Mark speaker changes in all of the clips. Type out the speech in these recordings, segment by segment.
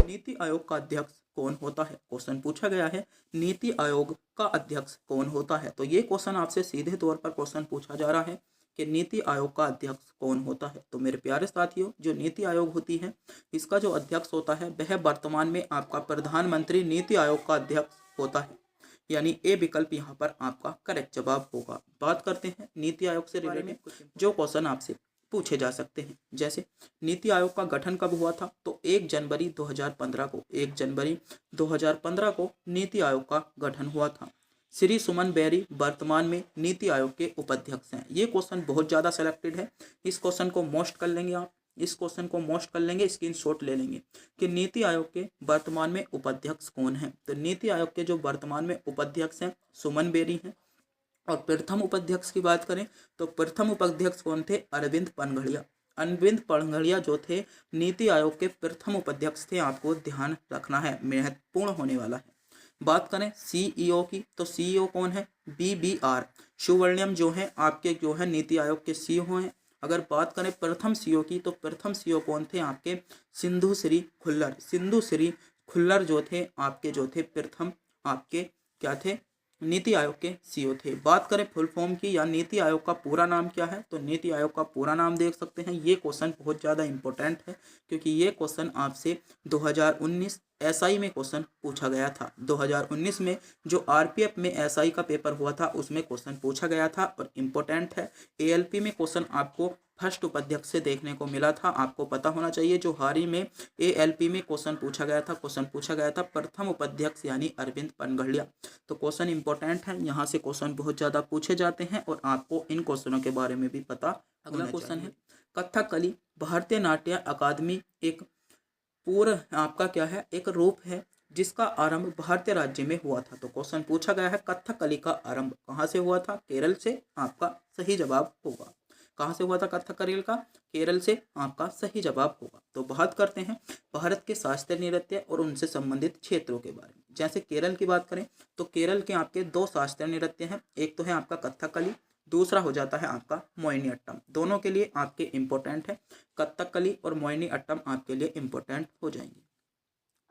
Speaker 1: नीति आयोग का अध्यक्ष कौन होता है? क्वेश्चन पूछा गया है नीति आयोग का अध्यक्ष कौन होता है। तो ये क्वेश्चन आपसे सीधे तौर पर क्वेश्चन पूछा जा रहा है कि नीति आयोग का अध्यक्ष कौन होता है। तो मेरे प्यारे साथियों, जो नीति आयोग होती है इसका जो अध्यक्ष होता है वह वर्तमान में आपका प्रधानमंत्री नीति आयोग का अध्यक्ष होता है, यानी ए विकल्प यहाँ पर आपका करेक्ट जवाब होगा। बात करते हैं नीति आयोग से रिलेटेड जो क्वेश्चन आपसे पूछे जा सकते हैं। जैसे नीति आयोग का गठन कब हुआ था? तो 1 जनवरी 2015 को नीति आयोग का गठन हुआ था। श्री सुमन बेरी वर्तमान में नीति आयोग के उपाध्यक्ष हैं। ये क्वेश्चन बहुत ज़्यादा सेलेक्टेड है, इस क्वेश्चन को मोस्ट कर लेंगे आप, इस क्वेश्चन को मोस्ट कर लेंगे, स्क्रीनशॉट ले लेंगे कि नीति आयोग के वर्तमान में उपाध्यक्ष कौन है। तो नीति आयोग के जो वर्तमान में उपाध्यक्ष हैं सुमन बेरी हैं। और प्रथम उपाध्यक्ष की बात करें तो प्रथम उपाध्यक्ष कौन थे? अरविंद पनघड़िया। अरविंद पनघड़िया जो थे नीति आयोग के प्रथम उपाध्यक्ष थे। आपको ध्यान रखना है, महत्वपूर्ण होने वाला है। बात करें सीईओ की तो सीईओ कौन है? BBR सुब्रमण्यम जो है आपके जो है नीति आयोग के सीईओ हैं। अगर बात करें प्रथम सीईओ की तो प्रथम सीईओ कौन थे? आपके सिंधु श्री खुल्लर। सिंधु श्री खुल्लर जो थे आपके जो थे प्रथम आपके क्या थे? नीति आयोग के सीईओ थे। बात करें फुल फॉर्म की या नीति आयोग का पूरा नाम क्या है? तो नीति आयोग का पूरा नाम देख सकते हैं। ये क्वेश्चन बहुत ज़्यादा इंपॉर्टेंट है क्योंकि ये क्वेश्चन आपसे 2019 एसआई में क्वेश्चन पूछा गया था। 2019 में जो आरपीएफ में एसआई का पेपर हुआ था उसमें क्वेश्चन पूछा गया था और इम्पोर्टेंट है। एएलपी में क्वेश्चन आपको फर्स्ट उपाध्यक्ष से देखने को मिला था। आपको पता होना चाहिए जो हाल ही में एएलपी में क्वेश्चन पूछा गया था प्रथम उपाध्यक्ष यानी अरविंद पनघड़िया। तो क्वेश्चन इंपॉर्टेंट है, यहाँ से क्वेश्चन बहुत ज़्यादा पूछे जाते हैं और आपको इन क्वेश्चनों के बारे में भी पता। अगला क्वेश्चन है कथकली भारतीय नाट्य अकादमी एक पूर्व आपका क्या है? एक रूप है जिसका आरंभ भारतीय राज्य में हुआ था। तो क्वेश्चन पूछा गया है कथकली का आरंभ कहाँ से हुआ था? केरल से। आपका सही जवाब होगा। कहाँ से हुआ था कथकली का? केरल से। आपका सही जवाब होगा। तो बात करते हैं भारत के शास्त्रीय नृत्य और उनसे संबंधित क्षेत्रों के बारे में। जैसे केरल की बात करें तो केरल के आपके 2 शास्त्रीय नृत्य हैं। एक तो है आपका कथकली, दूसरा हो जाता है आपका मोहिनी अट्टम। दोनों के लिए आपके इम्पोर्टेंट है, कथकली और मोहिनी अट्टम आपके लिए इम्पोर्टेंट हो जाएंगे।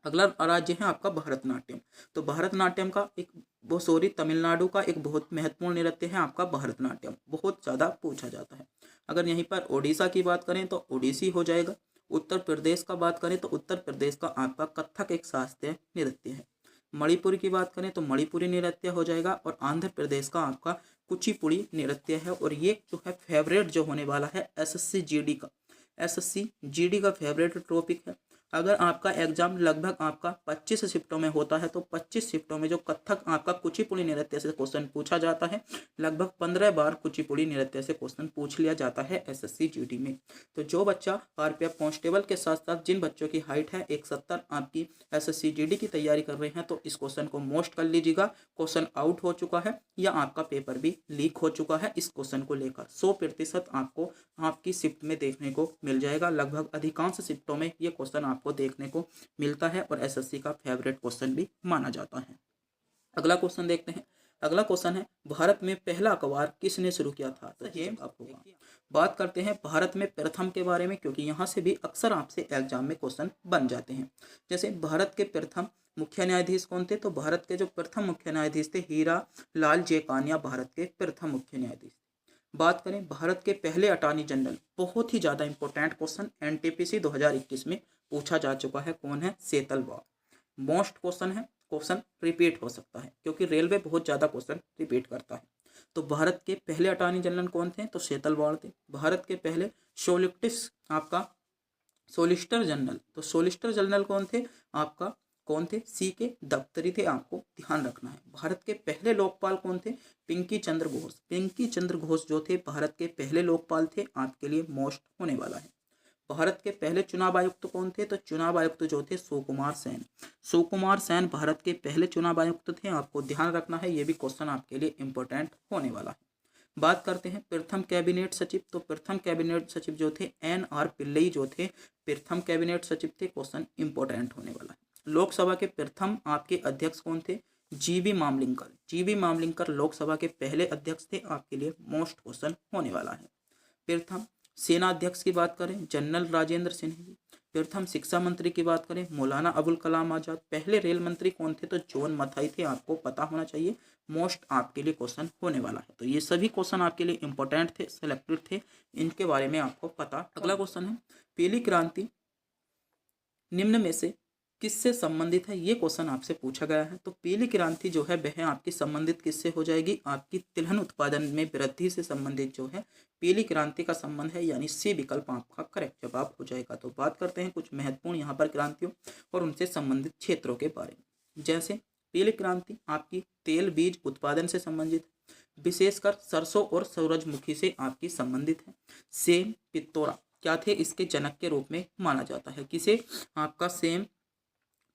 Speaker 1: अगला राज्य है आपका भरतनाट्यम। तो भरतनाट्यम का तमिलनाडु का एक बहुत महत्वपूर्ण नृत्य है आपका भरतनाट्यम, बहुत ज़्यादा पूछा जाता है। अगर यहीं पर ओडिशा की बात करें तो ओडिसी हो जाएगा। उत्तर प्रदेश का बात करें तो उत्तर प्रदेश का आपका कथक एक शास्त्रीय नृत्य है। मणिपुर की बात करें तो मणिपुरी नृत्य हो जाएगा और आंध्र प्रदेश का आपका कुचिपुड़ी नृत्य है। और ये जो है फेवरेट जो होने वाला है एसएससी जीडी का फेवरेट टॉपिक है। अगर आपका एग्जाम लगभग आपका 25 शिफ्टों में होता है तो 25 शिफ्टों में जो कथक आपका कुचिपुड़ी नृत्य से क्वेश्चन पूछा जाता है, लगभग 15 बार कुचिपुड़ी नृत्य से क्वेश्चन पूछ लिया जाता है एसएससी जीडी में। तो जो बच्चा आरपीएफ कांस्टेबल के साथ साथ जिन बच्चों की हाइट है 170 आपकी एसएससी जीडी की तैयारी कर रहे हैं तो इस क्वेश्चन को मोस्ट कर लीजिएगा। क्वेश्चन आउट हो चुका है या आपका पेपर भी लीक हो चुका है। इस क्वेश्चन को लेकर 100% आपको आपकी शिफ्ट में देखने को मिल जाएगा। लगभग अधिकांश शिफ्टों में ये क्वेश्चन आपको देखने को मिलता है और एसएससी का फेवरेट क्वेश्चन भी माना जाता है। अगला क्वेश्चन देखते हैं। अगला क्वेश्चन है भारत में पहला अखबार किसने शुरू किया था? तो ये होगा। बात करते हैं भारत में प्रथम के बारे में क्योंकि यहाँ से भी अक्सर आपसे एग्जाम में क्वेश्चन बन जाते हैं। जैसे भारत के प्रथम मुख्य न्यायाधीश कौन थे? तो भारत के जो प्रथम मुख्य न्यायाधीश थे हीरा लाल जेकानिया भारत के प्रथम मुख्य न्यायाधीश। बात करें भारत के पहले अटॉर्नी जनरल, बहुत ही ज़्यादा इंपॉर्टेंट क्वेश्चन एनटीपीसी 2021 में पूछा जा चुका है। कौन है? सेतलवाड़। मोस्ट क्वेश्चन है, क्वेश्चन रिपीट हो सकता है क्योंकि रेलवे बहुत ज़्यादा क्वेश्चन रिपीट करता है। तो भारत के पहले अटॉर्नी जनरल कौन थे? तो सेतलवाड़ थे। भारत के पहले सोलिसिटर जनरल, तो सोलिसिटर जनरल कौन थे? आपका कौन थे? CK दफ्तरी थे। आपको ध्यान रखना है। भारत के पहले लोकपाल कौन थे? पिंकी चंद्र घोष। पिंकी चंद्र घोष जो थे भारत के पहले लोकपाल थे। आपके लिए मोस्ट होने वाला है। भारत के पहले चुनाव आयुक्त कौन थे? तो चुनाव आयुक्त जो थे सुकुमार सेन। सुकुमार सेन भारत के पहले चुनाव आयुक्त थे। आपको ध्यान रखना है, ये भी क्वेश्चन आपके लिए इंपॉर्टेंट होने वाला है। बात करते हैं प्रथम कैबिनेट सचिव। तो प्रथम कैबिनेट सचिव जो थे NR पिल्लई जो थे प्रथम कैबिनेट सचिव थे। क्वेश्चन इंपॉर्टेंट होने वाला है। लोकसभा के प्रथम आपके अध्यक्ष कौन थे? जीवी मामलिंकर। जीवी मामलिंकर लोकसभा के पहले अध्यक्ष थे। आपके लिए मोस्ट क्वेश्चन होने वाला है। प्रथम सेना अध्यक्ष की बात करें जनरल राजेंद्र सिंह जी। प्रथम शिक्षा मंत्री की बात करें मौलाना अबुल कलाम आजाद। पहले रेल मंत्री कौन थे? तो जॉन मथाई थे, आपको पता होना चाहिए, मोस्ट आपके लिए क्वेश्चन होने वाला है। तो ये सभी क्वेश्चन आपके लिए इंपॉर्टेंट थे, सिलेक्टेड थे, इनके बारे में आपको पता। अगला क्वेश्चन है पीली क्रांति निम्न में से किससे संबंधित है? ये क्वेश्चन आपसे पूछा गया है। तो पीली क्रांति जो है वह आपकी संबंधित किससे हो जाएगी? आपकी तिलहन उत्पादन में वृद्धि से संबंधित जो है पीली क्रांति का संबंध है, यानी सी विकल्प आपका करेक्ट जवाब हो जाएगा। तो बात करते हैं कुछ महत्वपूर्ण यहाँ पर क्रांतियों और उनसे संबंधित क्षेत्रों के बारे में। जैसे पीली क्रांति आपकी तेल बीज उत्पादन से संबंधित है, विशेषकर सरसों और सूरजमुखी से आपकी संबंधित है। सेम पित्तौरा क्या थे? इसके जनक के रूप में माना जाता है। किसे? आपका सेम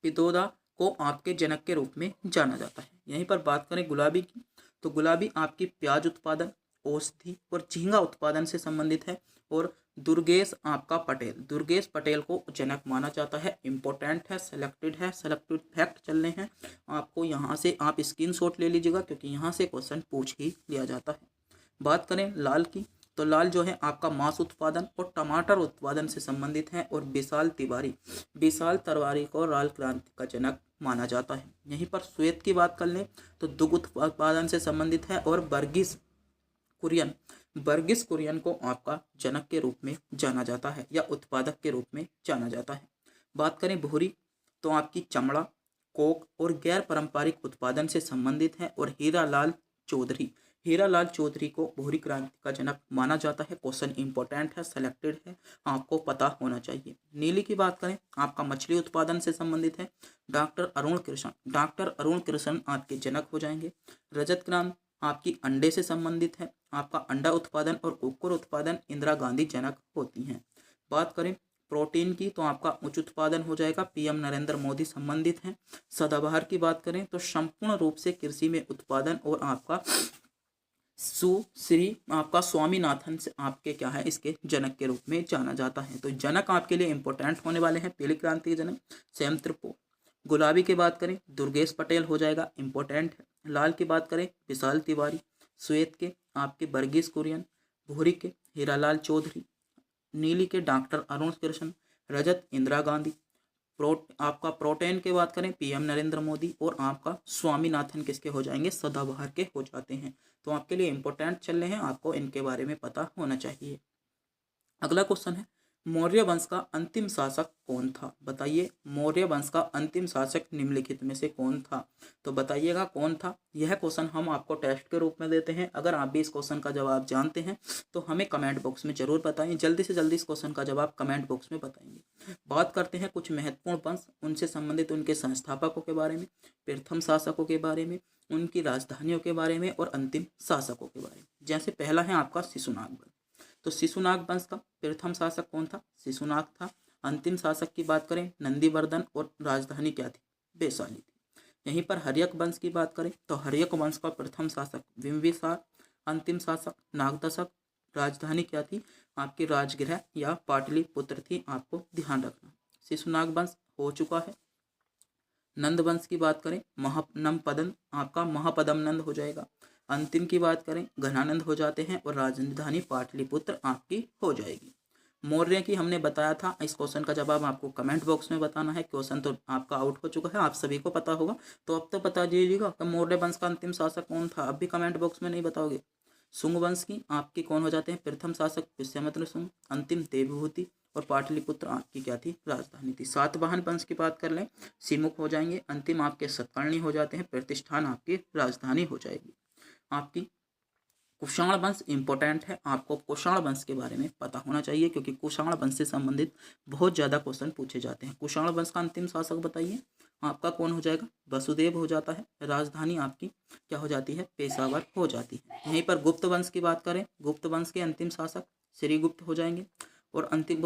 Speaker 1: पित्तौरा को आपके जनक के रूप में जाना जाता है। यहीं पर बात करें गुलाबी की, तो गुलाबी आपकी प्याज उत्पादन, औषधि और झींगा उत्पादन से संबंधित है। और दुर्गेश आपका पटेल, दुर्गेश पटेल को जनक माना जाता है। इंपॉर्टेंट है, सेलेक्टेड फैक्ट चलने हैं आपको, यहाँ से आप स्क्रीनशॉट ले लीजिएगा क्योंकि यहाँ से क्वेश्चन पूछ ही लिया जाता है। बात करें लाल की, तो लाल जो है आपका मांस उत्पादन और टमाटर उत्पादन से संबंधित है। और विशाल तिवारी को लाल क्रांति का जनक माना जाता है। यहीं पर श्वेत की बात कर लें तो दुग्ध उत्पादन से संबंधित है। और बर्गिस कुरियन को आपका जनक के रूप में जाना जाता है या उत्पादक के रूप में जाना जाता है। बात करें भूरी, तो आपकी चमड़ा, कोक और गैर पारंपरिक उत्पादन से संबंधित है। और हीरालाल चौधरी को भूरी क्रांति का जनक माना जाता है। क्वेश्चन इंपॉर्टेंट है, सेलेक्टेड है, आपको पता होना चाहिए। नीली की बात करें आपका मछली उत्पादन से संबंधित है। डॉक्टर अरुण कृष्ण आपके जनक हो जाएंगे। रजत क्रांति आपकी अंडे से संबंधित है। आपका अंडा उत्पादन और कुक्कुर उत्पादन इंदिरा गांधी जनक होती हैं। बात करें प्रोटीन की, तो आपका उच्च उत्पादन हो जाएगा, पीएम नरेंद्र मोदी संबंधित हैं। सदाबहार की बात करें तो संपूर्ण रूप से कृषि में उत्पादन और आपका सुश्री आपका स्वामीनाथन से आपके क्या है इसके जनक के रूप में जाना जाता है। तो जनक आपके लिए इंपॉर्टेंट होने वाले हैं पीली क्रांति के जनक सैम त्रिपुर। गुलाबी की बात करें दुर्गेश पटेल हो जाएगा, इंपॉर्टेंट है। लाल की बात करें विशाल तिवारी, श्वेत के आपके बर्गिस कुरियन, भूरी के हीरालाल चौधरी, नीली के डॉक्टर अरुण कृष्ण, रजत इंदिरा गांधी, आपका प्रोटीन की बात करें पीएम नरेंद्र मोदी, और आपका स्वामीनाथन किसके हो जाएंगे? सदाबहार के हो जाते हैं। तो आपके लिए इंपॉर्टेंट चल रहे हैं, आपको इनके बारे में पता होना चाहिए। अगला क्वेश्चन है मौर्य वंश का अंतिम शासक कौन था? बताइए, मौर्य वंश का अंतिम शासक निम्नलिखित में से कौन था? तो बताइएगा कौन था। यह क्वेश्चन हम आपको टेस्ट के रूप में देते हैं। अगर आप भी इस क्वेश्चन का जवाब जानते हैं तो हमें कमेंट बॉक्स में जरूर बताएं। जल्दी से जल्दी इस क्वेश्चन का जवाब कमेंट बॉक्स में बताएंगे। बात करते हैं कुछ महत्वपूर्ण वंश, उनसे संबंधित उनके संस्थापकों के बारे में, प्रथम शासकों के बारे में, उनकी राजधानियों के बारे में और अंतिम शासकों के बारे में। जैसे पहला है आपका शिशुनाग वंश। तो शिशुनाग वंश का प्रथम शासक कौन था? शिशुनाग था। अंतिम शासक की बात करें नंदीवर्धन, और राजधानी क्या थी? वैशाली थी। यहीं पर हर्यक वंश की बात करें तो हर्यक वंश का प्रथम शासक बिंबिसार, अंतिम शासक नागदशक, राजधानी क्या थी? आपकी राजगृह या पाटलिपुत्र थी, आपको ध्यान रखना। शिशुनाग वंश हो चुका है। नंद वंश की बात करें महानमपदन, आपका महापदम नंद हो जाएगा। अंतिम की बात करें घनानंद हो जाते हैं, और राजधानी पाटलिपुत्र आपकी हो जाएगी। मौर्य की हमने बताया था, इस क्वेश्चन का जवाब आपको कमेंट बॉक्स में बताना है। क्वेश्चन तो आपका आउट हो चुका है, आप सभी को पता होगा, तो अब तो बता दीजिएगा कि मौर्य वंश का अंतिम शासक कौन था। अब भी कमेंट बॉक्स में नहीं बताओगे। शुंग वंश की आपकी कौन हो जाते हैं? प्रथम शासक विश्वामित्र शुंग, अंतिम देवभूति, और पाटलिपुत्र आपकी क्या थी? राजधानी थी। सातवाहन वंश की बात कर लें सिमुख हो जाएंगे। अंतिम आपके सतकर्णी हो जाते हैं, प्रतिष्ठान आपकी राजधानी हो जाएगी। आपकी कुषाण वंश इंपॉर्टेंट है, आपको कुषाण वंश के बारे में पता होना चाहिए क्योंकि कुषाण वंश से संबंधित बहुत ज़्यादा क्वेश्चन पूछे जाते हैं। कुषाण वंश का अंतिम शासक बताइए, आपका कौन हो जाएगा? वसुदेव हो जाता है। राजधानी आपकी क्या हो जाती है? पेशावर हो जाती है। यहीं पर गुप्त वंश की बात करें, गुप्त वंश के अंतिम शासक श्रीगुप्त हो जाएंगे, और अंतिम